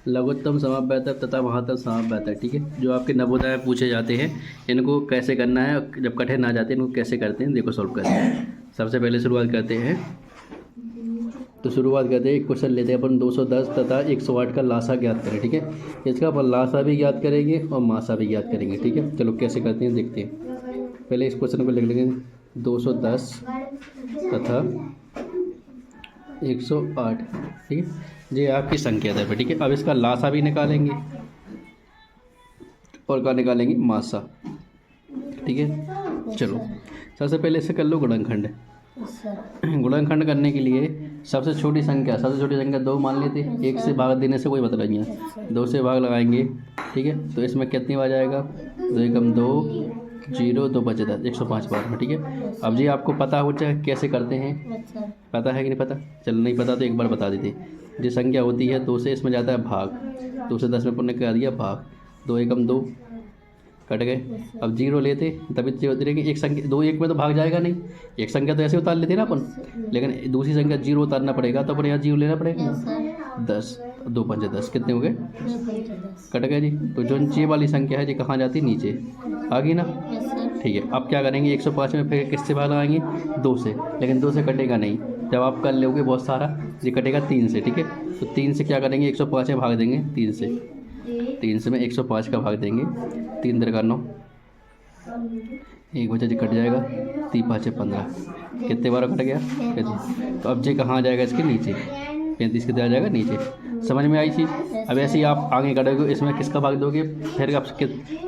लघुत्तम समापवर्तक तथा महात्तम समापवर्तक, ठीक है। जो आपके नवोदय में पूछे जाते हैं, इनको कैसे करना है, जब कठिन आ जाते हैं इनको कैसे करते हैं, देखो सॉल्व करते हैं। सबसे पहले शुरुआत करते हैं, तो शुरुआत करते हैं, एक क्वेश्चन लेते हैं अपन 210 तथा 108 का लासा ज्ञात करें, ठीक है। इसका अपन लासा भी ज्ञात करेंगे और मासा भी ज्ञात करेंगे, ठीक है। चलो कैसे करते हैं देखते हैं। पहले इस क्वेश्चन को लिख लेंगे 210 तथा 108, ठीक है। ये आपकी संख्या है, ठीक है। अब इसका लासा भी निकालेंगे और क्या निकालेंगे, मासा, ठीक है। चलो सबसे पहले इसे कर लो गुणनखंड। गुणनखंड करने के लिए सबसे छोटी संख्या 2 मान लेते हैं। 1 से भाग देने से कोई मतलब नहीं है, 2 से भाग लगाएंगे, ठीक है। तो इसमें कितनी बार जाएगा, 2 एकम 2, 0, 2 बचे 10, 105 बार में, ठीक है। अब जी आपको पता हो जाए कैसे करते हैं, पता है कि नहीं पता, चलो नहीं पता तो एक बार बता देते। जो संख्या होती है 2 से, इसमें जाता है भाग, 2 से 10 में पुण्य कर दिया भाग, 2 एकम 2 कट गए। अब 0 लेते तभी तो होती रहेगी, एक संख्या 2 1 में तो भाग जाएगा नहीं, एक संख्या तो ऐसे उतार लेते ना अपन, लेकिन दूसरी संख्या 0 उतारना पड़ेगा, तो अपन यहाँ 0 लेना पड़ेगा। 10, 2 पंजे 10, कितने हो गए, कट गए जी। तो जो ये वाली संख्या है जी कहाँ जाती है, नीचे आ गई ना, ठीक है। अब क्या करेंगे, 105 में फिर किससे भाग लगाएंगे, 2 से, लेकिन 2 से कटेगा नहीं। जब आप कर लोगे बहुत सारा, ये कटेगा 3 से, ठीक है। तो 3 से क्या करेंगे, 105 में भाग देंगे 3 से, 3 से में 105 का भाग देंगे, 3 3 9, 1 बचा जी कट जाएगा, 3 5 15, कितने बार कट गया, तो अब जी कहाँ आ जाएगा, इसके नीचे 35 कितने आ जाएगा, नीचे। समझ में आई चीज़। अब ऐसे ही आप आगे कटोगे, इसमें किसका भाग दोगे, फिर आप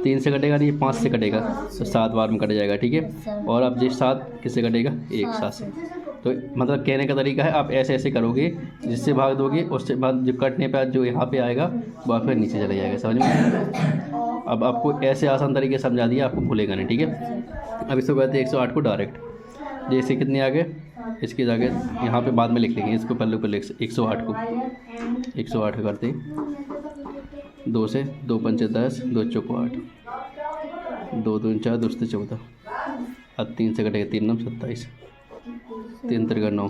3 से कटेगा नहीं, 5 से कटेगा, तो 7 बार में कट जाएगा, ठीक है। और अब जी 7 किससे कटेगा, 1 7 से। तो मतलब कहने का तरीका है, आप ऐसे ऐसे करोगे, जिससे भाग दोगे उससे बाद जो कटने पर जो यहाँ पे आएगा वो फिर नीचे चले जाएगा, समझ में। अब आपको ऐसे आसान तरीके समझा दिया, आपको भूलेगा नहीं, ठीक है। अब इसको कहते हैं 108 को डायरेक्ट, जैसे कितने आगे, इसके आगे यहाँ पे बाद में लिख लेंगे, इसको पहले ऊपर लिख 108 को, 108 करते 2 से, 2 पंचे 10, 2 चौको 8, 2 दूनी 4, 2 से 14, अब 3 से कटेगा 3 9 27, 3 3 9,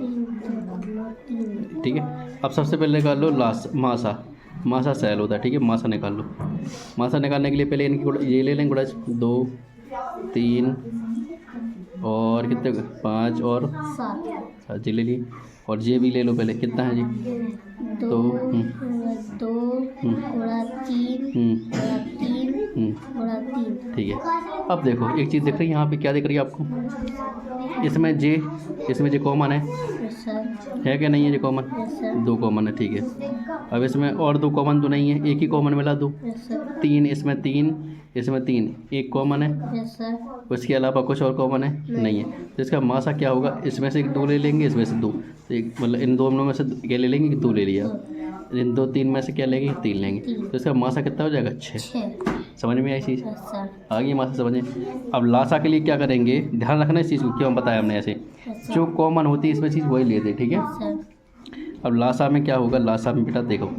ठीक है। अब सबसे पहले निकाल लो मासा, मासा सैल होता है, ठीक है। मासा निकाल लो। मासा निकालने के लिए पहले इनकी ये ले लेंगे गुणज, 2 3 और कितने, 5 और 7 जी ले ली। और ये भी ले लो पहले, कितना है जी, 2 ठीक है। अब देखो एक चीज़ दिख रही है यहाँ पे, क्या दिख रही है आपको, इसमें जे कॉमन है क्या, नहीं है, जो कॉमन 2 कॉमन है, ठीक है। अब इसमें और 2 कॉमन तो नहीं है, एक ही कॉमन मिला 2, 3 इसमें 3, इसमें 3, एक कॉमन है, उसके अलावा कुछ और कॉमन है नहीं है। तो इसका मासा क्या होगा, इसमें से 2 ले लेंगे, इसमें से 2, तो एक मतलब इन दोनों में से क्या ले लेंगे, 2 ले लिया, इन 2 3 में से क्या लेंगे, 3 लेंगे, तो इसका मासा कितना हो जाएगा, 6। समझ में आई चीज़, आ गई मासा समझ में। अब लासा के लिए क्या करेंगे, ध्यान रखना इस चीज़ को, क्यों बताया हमने ऐसे, जो कॉमन होती है इसमें चीज़ वही लेते, ठीक है। अब लासा में क्या होगा, लासा में बेटा देखो,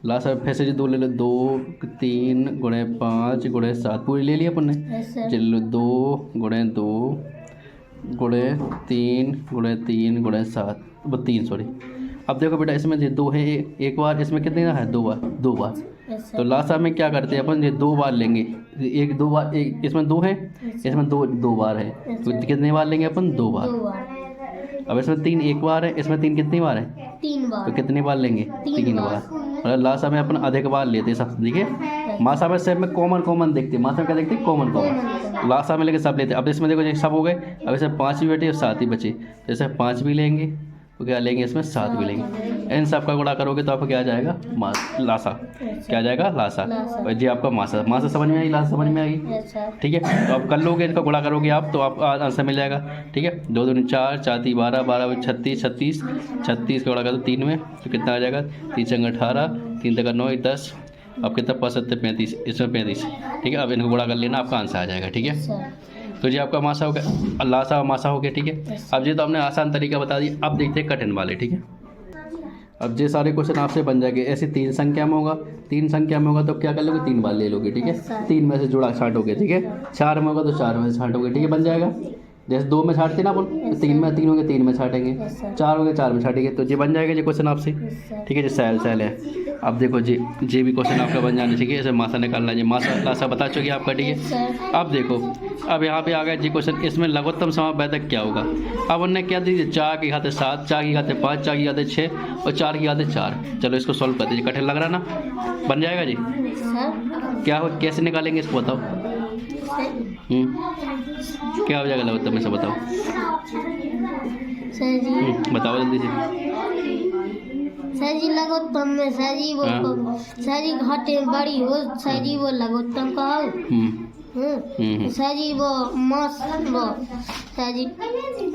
लास्ट में फिर से जो 2 ले लो, 2 3 गुणे 5 गुणे 7 पूरी ले लिया अपन ने, चलो 2 गुणे 2 गुणे 3 गुणे 3 गुणे 7, वो 3 सॉरी। अब देखो बेटा इसमें जो 2 है, एक बार, इसमें कितने है, 2 बार, 2 बार। तो लास्ट में क्या करते हैं अपन, ये 2 बार लेंगे, एक 2 बार, एक इसमें 2 है, इसमें 2 बार है, तो कितने बार लेंगे अपन, 2 बार। अब इसमें 3 एक बार है, इसमें 3 कितनी बार है, 3 बार, तो कितनी बार लेंगे, 3 बार। और लासा में अपन अधिक बार लेते हैं सब, ठीक है। मासा में सब में कॉमन देखते हैं, मासा में क्या देखते हैं, कॉमन, लासा में लेके सब लेते हैं। अब इसमें देखो ये सब हो गए, अब इसमें 5 भी बैठे और 7 ही बचे, तो इसमें 5 भी लेंगे, तो क्या लेंगे, इसमें 7 भी लेंगे। इन सब का गुणा करोगे तो आपको क्या आ जाएगा, लासा, क्या आ जाएगा, लासा। और जी आपका मासा समझ में आई, लासा समझ में आई, ठीक है। तो आप कर लोगे, इनका गुणा करोगे आप, तो आप आंसर मिल जाएगा, ठीक है। 2 दूनी 4, 4 3 12, 12 36, 36 का गुणा कर दो 3 में, तो कितना आ जाएगा, 3 संग 18, 3 तक 9 10, अब कितना 5 7 35, इसमें 35, ठीक है। अब इनको गुणा कर लेना, आपका आंसर आ जाएगा, ठीक है। तो जी आपका मासा हो गया, लासा और मासा हो गया, ठीक है। अब ये तो हमने आसान तरीका बता दिया, अब देखते हैं कठिन वाले, ठीक है। अब ये सारे क्वेश्चन आपसे बन जाएंगे, ऐसे 3 संख्या में होगा, 3 संख्या में होगा तो क्या कर लोगे, 3 बार ले लोगे, ठीक है। 3 में से जुड़ा छांटोगे, ठीक है। 4 में होगा तो 4 में से छांटोगे, ठीक है, बन जाएगा। जैसे 2 में छाटते ना अपन, 3 में 3 हो गए 3 में छाटेंगे, 4 हो गए 4 में छाटेंगे, तो ये बन जाएगा ये क्वेश्चन आपसे। ठीक है जी, सैल है। अब देखो जी भी क्वेश्चन आपका बन जाना चाहिए। इसे मासा निकालना है, मासा लासा बता चुकी आपका। ठीक है, अब देखो अब यहाँ पे आ गया जी क्वेश्चन, इसमें लघुत्तम समावेदक क्या होगा। अब उन्होंने क्या दी, 4 की घाते 7, 4 की घाते 5, 4 की घाते 6 और 4 की घाते 4। चलो इसको सॉल्व कर दीजिए, कठिन लग रहा ना, बन जाएगा जी। क्या हो, कैसे निकालेंगे इसको बताओ। क्या हो जाएगा लघुत्तम में से बताओ। बताओ जल्दी से। सर जी लघुत्तम में सर जी वो सर जी घाटे बड़ी हो सर जी वो लघुत्तम कहो। सर जी वो सर जी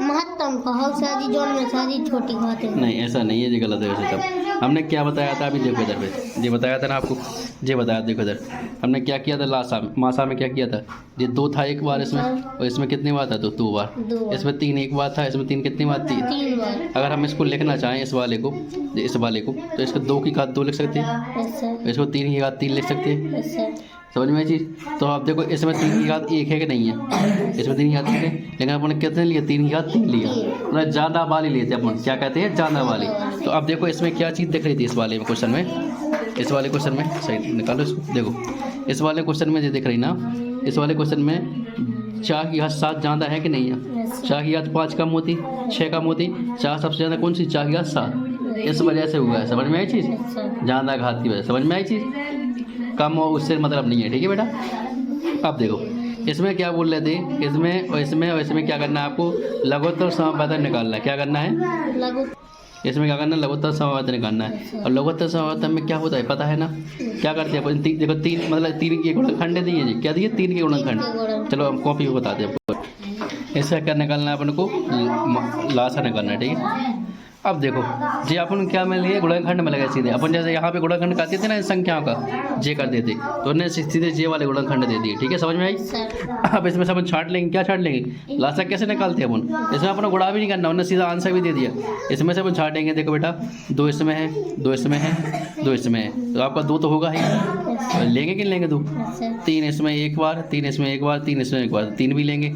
महत्तम कहो सर जी, जोन में सर जी छोटी घाटे। नहीं ऐसा नहीं है जी, गलत है वैसे। तब हमने क्या बताया था अभी, देखो इधर पे ये बताया था ना आपको, ये बताया देखो इधर हमने क्या किया था लासा मासा में क्या किया था। ये 2 था एक बार इसमें, और इसमें कितनी बार था, तो 2 बार। इसमें 3 एक बार था, इसमें 3 कितनी बार थी, 3 बार। अगर हम इसको लिखना चाहें इस वाले को तो इसको 2 की घात 2 लिख सकते हैं, इसको 3 की घात 3 लिख सकते हैं। समझ में आई चीज़। तो आप देखो इसमें 3 की घात 1 है कि नहीं है, इसमें 3 की घात 1 है, लेकिन अपन कितने लिए, 3 की घात 3 लिया, मतलब ज़्यादा वाली लेते हैं अपन, क्या कहते हैं, ज़्यादा वाली। तो अब देखो इसमें क्या चीज़ दिख रही थी इस वाले क्वेश्चन में, इस वाले क्वेश्चन में सही निकालो इसको। देखो इस वाले क्वेश्चन में जो दिख रही ना, इस वाले क्वेश्चन में 4 की घात 7 ज़्यादा है कि नहीं है, 4 की घात 5 कम होती, 6 कम होती, 4 सबसे ज़्यादा कौन सी, 4 की घात 7। इस वजह से हुआ है, समझ में आई चीज़, ज़्यादा घात की वजह, समझ में आई चीज़, कम हो उससे मतलब नहीं है। ठीक है बेटा, अब देखो इसमें क्या बोल रहे थे, इसमें और इसमें क्या करना है आपको, लघुत्तम समावेदक निकालना है। क्या करना है, इसमें क्या करना है, लघुत्तम समावेदक निकालना है। और लघुत्तम समावेदक में क्या होता है पता है ना, क्या करते हैं अपन, देखो 3 मतलब 3 के गुणनखंड दिए जी, क्या दिए, 3 के गुणनखंड। चलो हम कॉपी को बताते हैं आपको। इसका क्या निकालना है अपन को, लासा निकालना है। ठीक है, अब देखो जी अपन क्या मिल रही है, गुणनखंड में लगे सीधे अपन, जैसे यहाँ पे गुणनखंड करते थे ना संख्याओं का, जे कर देते तो उन्हें सीधे जे वाले गुणनखंड दे दिए। ठीक है, समझ में आई। अब इसमें से अपन छाट लेंगे, क्या छाट लेंगे, लासा कैसे निकालते हैं अपन, इसमें अपन गुणा भी नहीं करना, उन्हें सीधा आंसर भी दे दिया। इसमें से अपन छाटेंगे, देखो बेटा 2 इसमें है, 2 इसमें है, 2 इसमें है, तो आपका 2 तो होगा ही, लेंगे कि लेंगे 2, 3 इसमें एक बार, 3 इसमें एक बार, 3 इसमें एक बार, 3 भी लेंगे,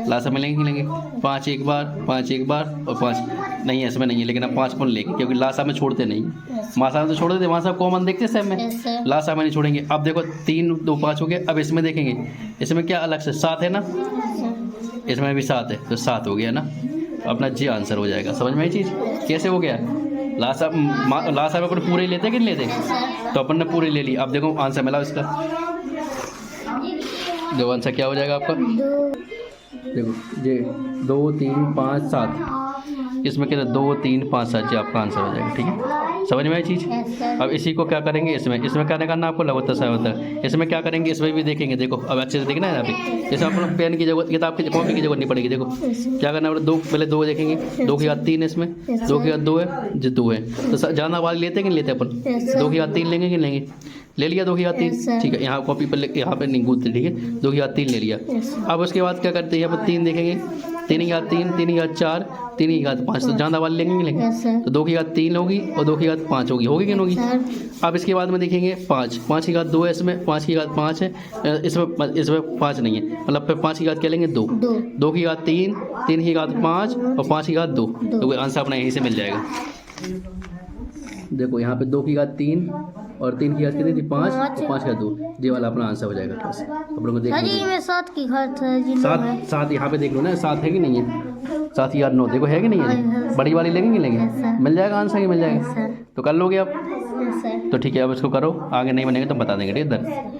लासा में लेंगे कि लेंगे, 5 एक बार, 5 एक बार और 5 नहीं है इसमें नहीं है, लेकिन अब 5 अपन लेंगे क्योंकि लासा में छोड़ते नहीं, मासा में तो छोड़ देते, मासा कॉमन देखते सब में, लासा में नहीं छोड़ेंगे। अब देखो 3 2 5 हो गए। अब इसमें देखेंगे, इसमें क्या अलग से 7 है ना, इसमें भी 7 है, तो 7 हो गया ना, अपना जी आंसर हो जाएगा। समझ में आई चीज़, कैसे हो गया, लासा में अपन पूरे ही लेते कि नहीं लेते, तो अपन ने पूरे ले ली। अब देखो आंसर मिला इसका, देखो आंसर क्या हो जाएगा आपका, देखो ये 2 3 5 7, इसमें क्या 2 3 5 7 जी आपका आंसर हो जाएगा। ठीक है, समझ में आई चीज़। अब इसी को क्या करेंगे, इसमें क्या करना आपको, लघुत्तम समावेदक। इसमें क्या करेंगे, इसमें भी देखेंगे, देखो अब अच्छे से देखना है यहाँ पे, जैसे अपन पेन की जगह, किताब की कॉपी की जरूरत नहीं पड़ेगी। देखो क्या करना है, 2 पहले 2 देखेंगे, 2 की घात 3 है इसमें, 2 की घात 2 है जो 2 है, तो ज़्यादा वाली लेते हैं कि नहीं लेते अपन, 2 की घात 3 लेंगे कि लेंगे, ले लिया 2 की घात 3। ठीक है, यहाँ कॉपी पर यहाँ पे नहीं गूंथते। ठीक है, 2 की घात 3 ले लिया। अब उसके बाद क्या करते हैं, यहाँ पर 3 देखेंगे, 3 की घात 3, 3 की घात 4, 3 की घात 5, तो ज़्यादा वाली लेंगे कि लेंगे, तो 2 की घात 3 होगी और 2 की घात 5 होगी कि नहीं होगी। अब इसके बाद में देखेंगे 5 की घात 2 है इसमें, 5 की घात 5 है इसमें 5 नहीं है, मतलब फिर 5 की घात क्या लेंगे, 2 की घात 3, 3 की घात 5 और 5 की घात 2, तो आंसर अपना यहीं से मिल जाएगा। देखो यहाँ पे 2 की घात 3 और 3 की घात कितनी थी, 5 और 5 का 2, ये वाला अपना आंसर हो जाएगा। बस आप लोगों को देख लो, 7 की घात है जी, 7 यहाँ पे देख लो ना, 7 है कि नहीं है, 7 की घात 9 देखो है कि नहीं है, बड़ी वाली लेंगे कि लेंगे, मिल जाएगा आंसर ही मिल जाएगा, तो कर लोगे आप। तो ठीक है, अब इसको करो, आगे नहीं बनेगा तो बता देंगे। ठीक है।